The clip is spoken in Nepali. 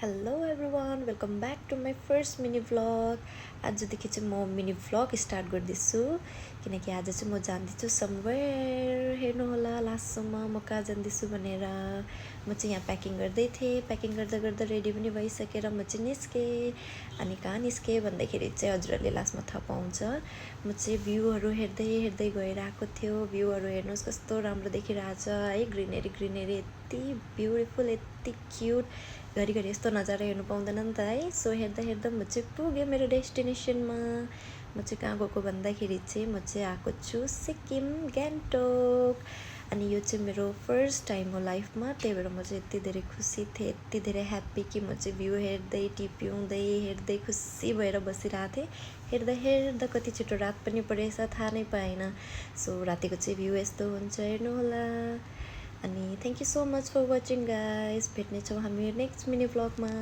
Hello everyone welcome back to my first mini vlog. आजदेखि चाहिँ म मिनी भ्लग स्टार्ट गर्दैछु किनकि आज चाहिँ म जाँदैछु समवेयर। हेर्नुहोला लास्टसम्म म कहाँ जाँदैछु भनेर। म चाहिँ यहाँ प्याकिङ गर्दै थिएँ, प्याकिङ गर्दा गर्दा रेडी पनि भइसकेर म चाहिँ निस्केँ। अनि कहाँ निस्केँ भन्दाखेरि चाहिँ हजुरहरूले लास्टमा थाहा पाउँछ। म चाहिँ भ्यूहरू हेर्दै हेर्दै गएर आएको थियो। भ्यूहरू हेर्नुहोस् कस्तो राम्रो देखिरहेछ है, ग्रिनेरी ग्रिनेरी, यति ब्युटिफुल, यति क्युट। घरिघरि यस्तो नजारा हेर्नु पाउँदैन नि त है। सो हेर्दा हेर्दा म चाहिँ पुगेँ मेरो डेस्टिनेसनमा। म चाहिँ कहाँ गएको भन्दाखेरि चाहिँ म चाहिँ आएको छु सिक्किम, गान्तोक। अनि यो चाहिँ मेरो फर्स्ट टाइम हो लाइफमा, त्यही भएर म चाहिँ यति धेरै खुसी थिएँ, यति धेरै ह्याप्पी कि म चाहिँ भ्यू हेर्दै टी पिउँदै हेर्दै खुसी भएर बसिरहेको थिएँ। हेर्दा हेर्दा कति छिटो रात पनि परेछ थाहा नै पाएन। सो रातिको चाहिँ भ्यू यस्तो हुन्छ, हेर्नुहोला। अनि thank you so much for watching guys. भेट्नेछौँ हामी नेक्स्ट मिनी भ्लगमा।